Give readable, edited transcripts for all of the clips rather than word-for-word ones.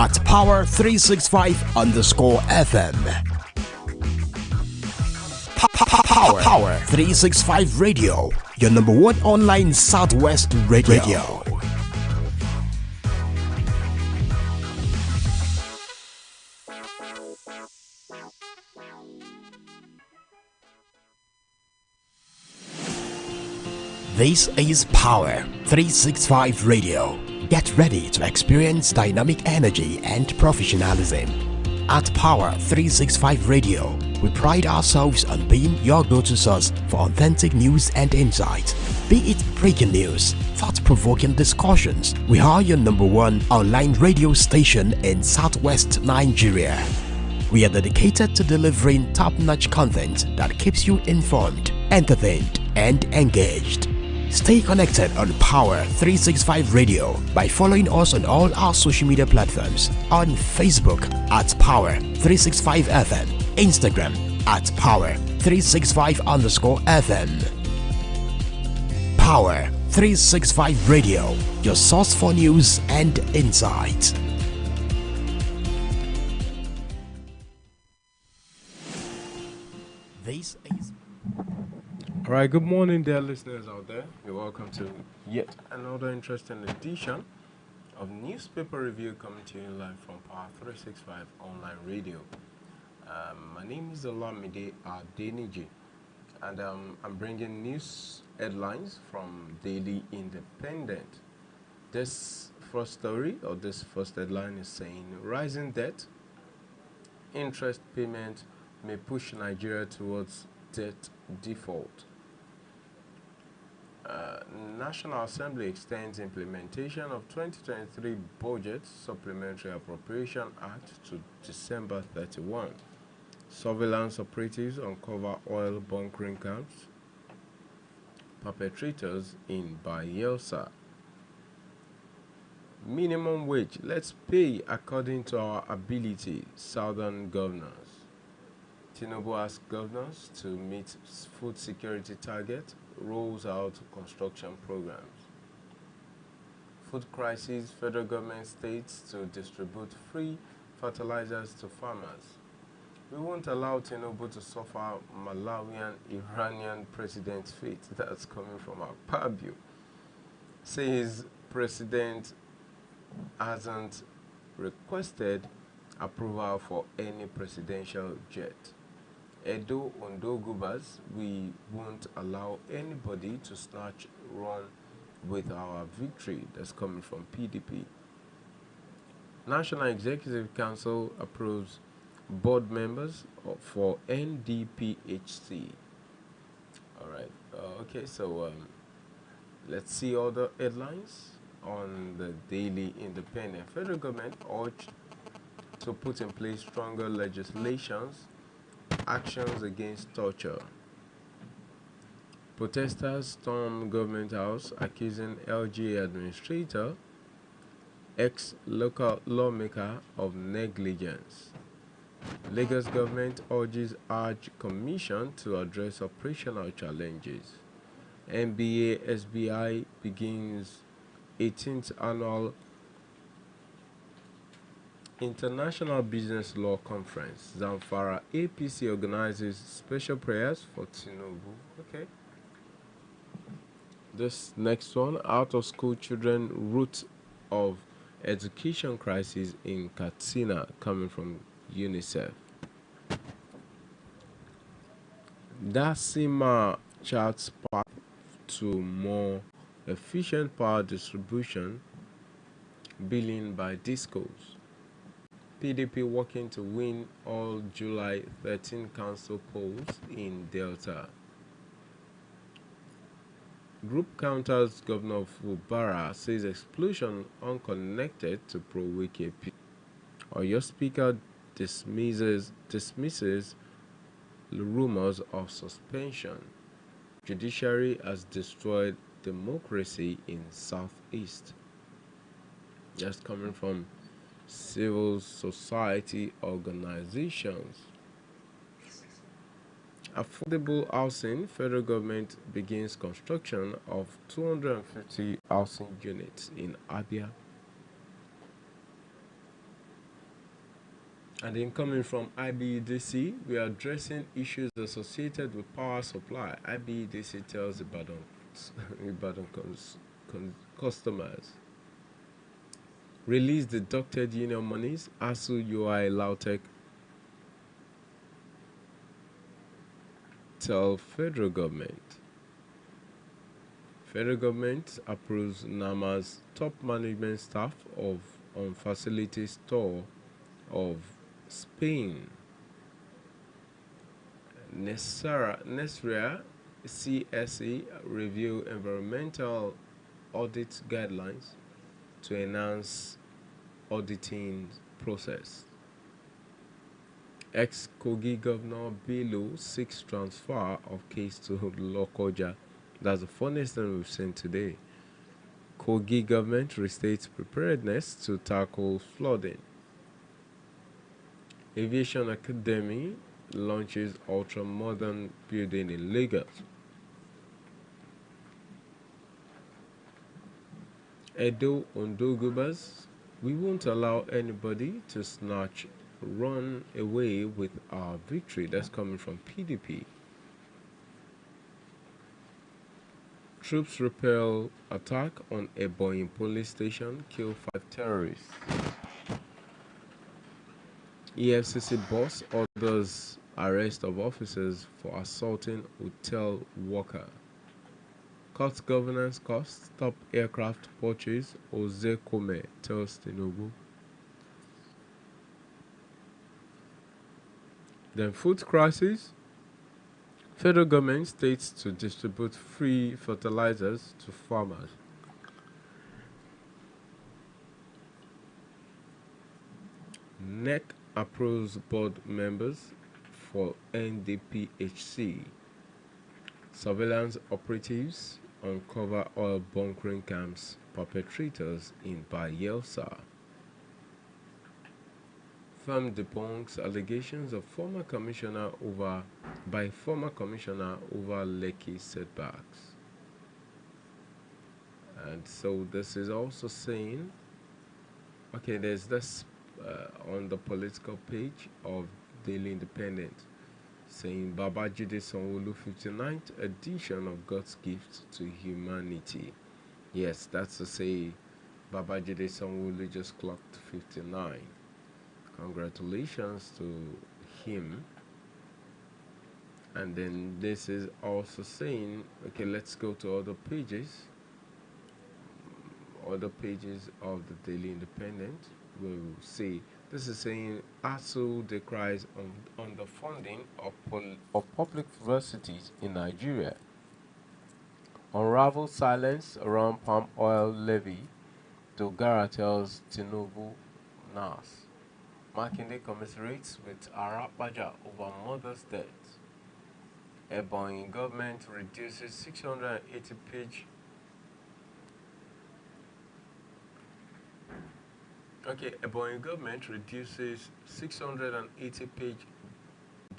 at Power365 underscore FM. Power 365 Radio, your number one online Southwest radio. This is Power 365 Radio. Get ready to experience dynamic energy and professionalism. At Power 365 Radio, we pride ourselves on being your go-to source for authentic news and insight. Be it breaking news, thought-provoking discussions, we are your number one online radio station in Southwest Nigeria. We are dedicated to delivering top-notch content that keeps you informed, entertained, and engaged. Stay connected on Power 365 Radio by following us on all our social media platforms, on Facebook at Power 365 FM, Instagram at Power 365 underscore FM. Power 365 Radio, your source for news and insight. This is Alright, good morning dear listeners out there. You're welcome to yet another interesting edition of Newspaper Review coming to you live from Power 365 Online Radio. My name is Olamide Adeniji, and I'm bringing news headlines from Daily Independent. This first story, or this first headline, is saying rising debt, interest payment may push Nigeria towards debt default. National Assembly extends implementation of 2023 Budget Supplementary Appropriation Act to December 31. Surveillance operatives uncover oil bunkering camps. Perpetrators in Bayelsa. Minimum wage, let's pay according to our ability, Southern governors. Tinubu asks governors to meet food security target, rolls out construction programs. Food crisis, federal government states to distribute free fertilizers to farmers. We won't allow Tinubu to suffer Malawian Iranian president's fate. That's coming from our Pabio. Says president hasn't requested approval for any presidential jet. Edo Ondo Gubas, we won't allow anybody to snatch run with our victory. That's coming from PDP. National Executive Council approves board members for NDPHC. All right. Okay, so let's see all the headlines on the Daily Independent. Federal government urged to put in place stronger legislations, actions against torture. Protesters storm government house accusing LGA administrator, ex-local lawmaker of negligence. Lagos government urges Arch Commission to address operational challenges. NBA SBI begins 18th annual International Business Law Conference. Zamfara APC organizes special prayers for Tinubu. Okay. This next one, out of school children root of education crisis in Katsina, coming from UNICEF. Dasima charts path to more efficient power distribution, billing by discos. PDP working to win all July 13 council polls in Delta. Group counters Governor Fubara says explosion unconnected to pro-Wike. Oyo Speaker dismisses rumors of suspension. Judiciary has destroyed democracy in Southeast. Just coming from civil society organizations. Affordable housing, federal government begins construction of 250 housing units in Abia. And then coming from IBEDC, we are addressing issues associated with power supply. IBEDC tells Ibadan customers, release deducted union monies. ASU UI Lautech tell federal government. Federal government approves NAMA's top management staff on facility store of Spain. Nesria CSE review environmental audit guidelines to enhance auditing process. Ex-Kogi Governor Bello seeks transfer of case to Lokoja. That's the funniest thing we've seen today. Kogi government restates preparedness to tackle flooding. Aviation Academy launches ultra-modern building in Lagos. Edo Ondogubas, we won't allow anybody to run away with our victory. That's coming from PDP. Troops repel attack on Ebonyi police station, kill 5 terrorists. EFCC boss orders arrest of officers for assaulting hotel worker. Cut governance costs, top aircraft purchase, Ozekome tells Tinubu. Then food crisis. Federal government states to distribute free fertilizers to farmers. NEC approves board members for NDPHC. Surveillance operatives uncover oil bunkering camps perpetrators in Bayelsa. Firm debunks allegations of former commissioner over Lekki setbacks. And so this is also saying, okay, there's this on the political page of Daily Independent saying Babajide Sanwo-Olu 59th edition of God's gift to humanity. Yes, that's to say Babajide Sanwo-Olu just clocked 59. Congratulations to him. And then this is also saying, okay, let's go to other pages of the Daily Independent. We'll see. This is saying ASU decries on the funding of public universities in Nigeria. Unravel silence around palm oil levy. Dogara tells Tinubu NAS. Makinde commiserates with Arapaja over mother's death. Ebonyi government reduces 680-page. Okay, Ebonyi government reduces 680-page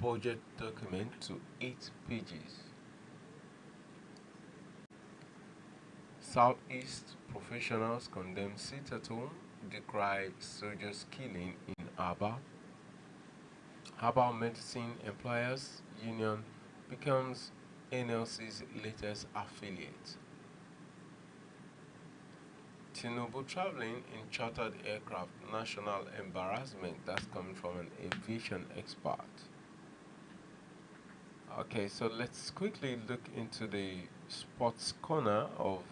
budget document to 8 pages. Southeast professionals condemn sit-at-home, decry soldiers killing in Aba. Herbal medicine employers union becomes NLC's latest affiliate. Tinubu traveling in chartered aircraft, national embarrassment. That's coming from an aviation expert. Okay, so let's quickly look into the sports corner of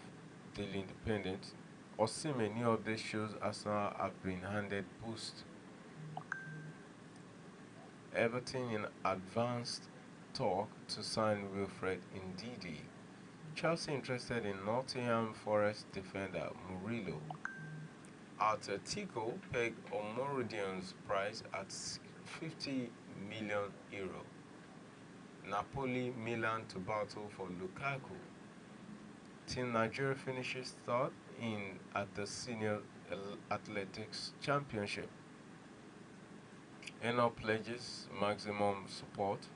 Daily Independent. Osimhen, new update shows Arsenal have been handed boost. Everton in advanced talk to sign Wilfred Ndidi. Chelsea interested in Nottingham Forest defender Murillo. Atletico peg Omorudion's price at €50 million. Napoli, Milan to battle for Lukaku. Team Nigeria finishes third at the Senior Athletics Championship. NL pledges maximum support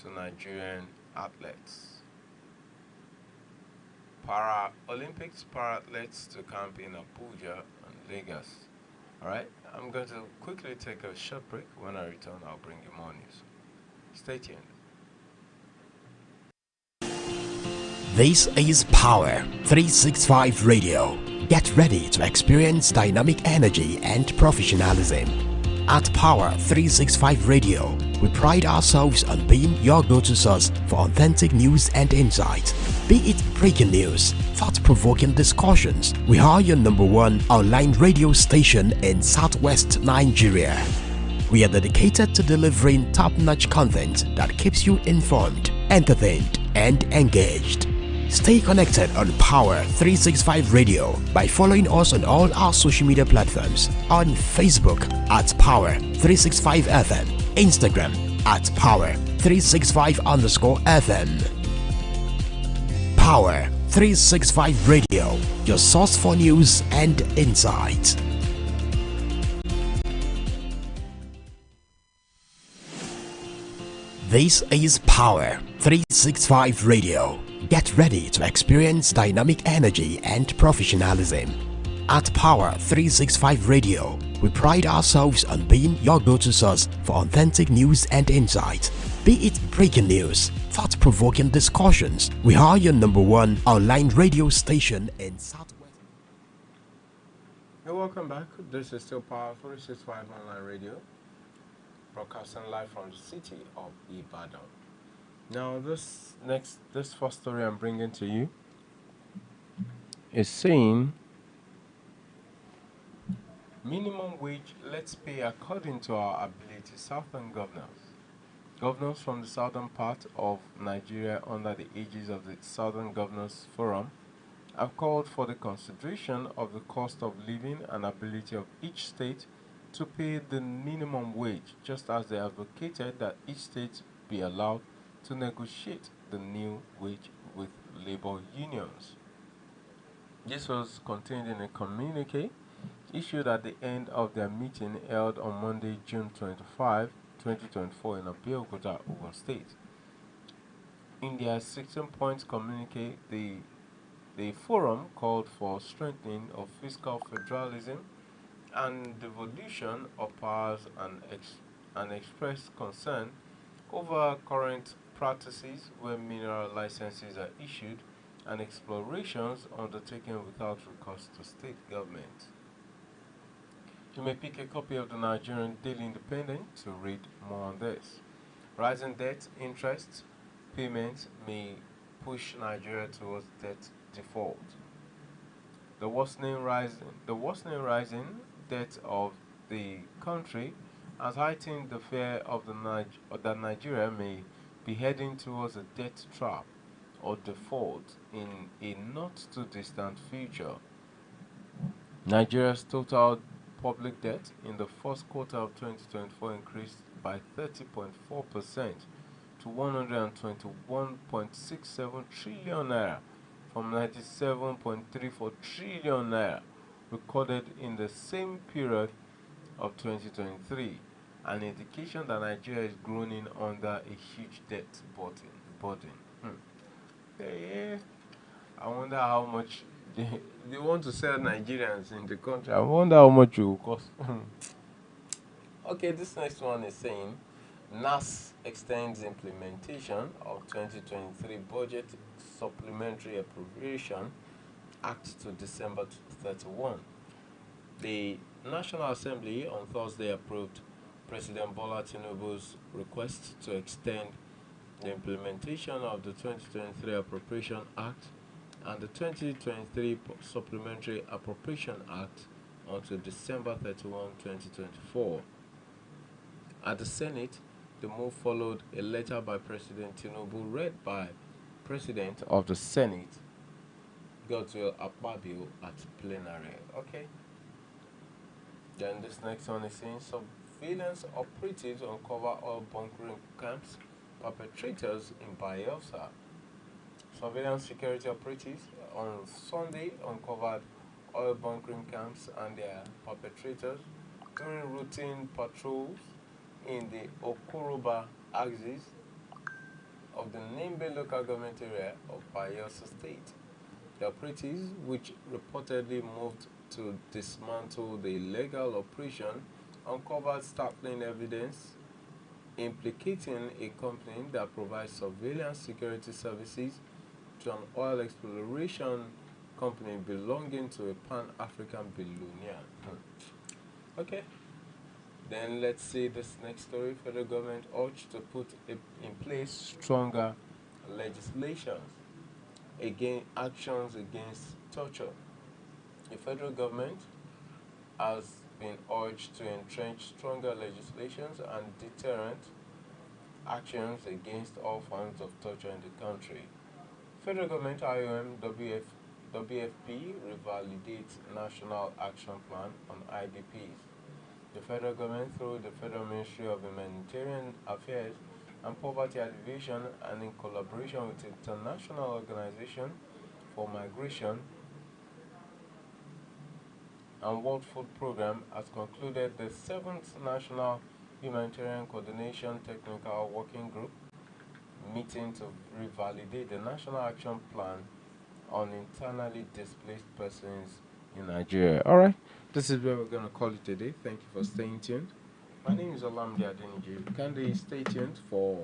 to Nigerian athletes. Olympics para-athletes to camp in Abuja and Lagos. Alright, I'm going to quickly take a short break. When I return, I'll bring you more news. Stay tuned. This is Power 365 Radio. Get ready to experience dynamic energy and professionalism. At Power 365 Radio, we pride ourselves on being your go-to source for authentic news and insight. Be it breaking news, thought-provoking discussions, we are your #1 online radio station in Southwest Nigeria. We are dedicated to delivering top-notch content that keeps you informed, entertained, and engaged. Stay connected on Power 365 Radio by following us on all our social media platforms, on Facebook at Power 365 FM, Instagram at Power 365_FM. Power 365 Radio, your source for news and insight. This is Power 365 Radio. Get ready to experience dynamic energy and professionalism. At Power 365 Radio, we pride ourselves on being your go-to source for authentic news and insight. Be it breaking news, thought-provoking discussions, we are your #1 online radio station in Southwest. Hey, welcome back. This is still Power 365 Online Radio, broadcasting live from the city of Ibadan. Now, this first story I'm bringing to you is saying minimum wage, let's pay according to our ability. Southern governors from the southern part of Nigeria, under the aegis of the Southern Governors Forum, have called for the consideration of the cost of living and ability of each state to pay the minimum wage, just as they advocated that each state be allowed to negotiate the new wage with labor unions. This was contained in a communique issued at the end of their meeting held on Monday, June 25, 2024 in Abeokuta, Ogun State. In their 16-point communique, the forum called for strengthening of fiscal federalism and devolution of powers and expressed concern over current practices where mineral licenses are issued and explorations undertaken without recourse to state government. You may pick a copy of the Nigerian Daily Independent to read more on this. Rising debt interest payments may push Nigeria towards debt default. The worsening rising debt of the country has heightened the fear of that Nigeria may be heading towards a debt trap or default in a not too distant future. Nigeria's total public debt in the first quarter of 2024 increased by 30.4% to 121.67 trillion naira from 97.34 trillion naira recorded in the same period of 2023, an indication that Nigeria is groaning under a huge debt burden. Yeah, I wonder how much they want to sell Nigerians in the country. I wonder how much it will cost. Okay, this next one is saying NAS extends implementation of 2023 Budget Supplementary Appropriation Act to December 31. The National Assembly on Thursday approved President Bola Tinubu's request to extend the implementation of the 2023 Appropriation Act and the 2023 Supplementary Appropriation Act until December 31, 2024. At the Senate, the move followed a letter by President Tinubu read by President of the Senate, Godswill Akpabio, at plenary. Okay. Then this next one is saying surveillance operatives uncover oil bunkering camps, perpetrators in Bayelsa. Surveillance security operatives on Sunday uncovered oil bunkering camps and their perpetrators during routine patrols in the Okuruba axis of the Nimbe local government area of Bayelsa State. The operatives, which reportedly moved to dismantle the illegal operation uncovered startling evidence implicating a company that provides surveillance security services to an oil exploration company belonging to a Pan-African billionaire. Okay, then let's see this next story. Federal government urged to put in place stronger legislation against actions against torture. The federal government has been urged to entrench stronger legislations and deterrent actions against all forms of torture in the country. Federal government IOM WFP revalidates National Action Plan on IDPs. The federal government, through the Federal Ministry of Humanitarian Affairs and Poverty Alleviation, and in collaboration with International Organization for Migration and World Food Program, has concluded the 7th National Humanitarian Coordination Technical Working Group meeting to revalidate the National Action Plan on internally displaced persons in Nigeria. Alright, this is where we're going to call it a day. Thank you for staying tuned. My name is Olamide Adeniji. Kindly stay tuned for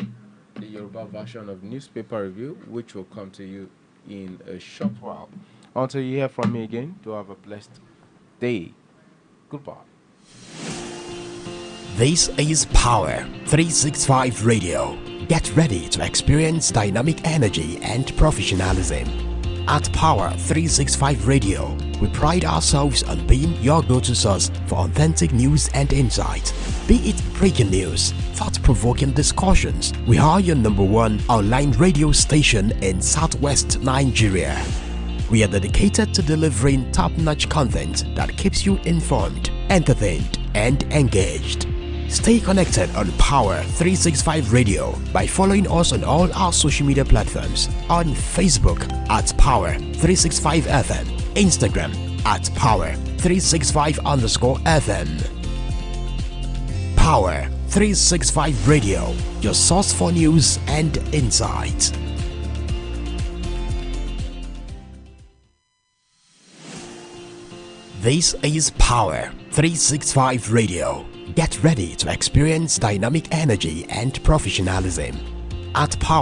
the Yoruba version of Newspaper Review, which will come to you in a short while. Until you hear from me again, do have a blessed day. Goodbye. This is Power 365 Radio. Get ready to experience dynamic energy and professionalism. At Power 365 Radio, we pride ourselves on being your go-to source for authentic news and insight. Be it breaking news, thought-provoking discussions, we are your #1 online radio station in Southwest Nigeria. We are dedicated to delivering top-notch content that keeps you informed, entertained, and engaged. Stay connected on Power 365 Radio by following us on all our social media platforms. On Facebook at Power 365 FM, Instagram at Power 365_FM. Power 365 Radio, your source for news and insight. This is Power 365 Radio. Get ready to experience dynamic energy and professionalism. At Power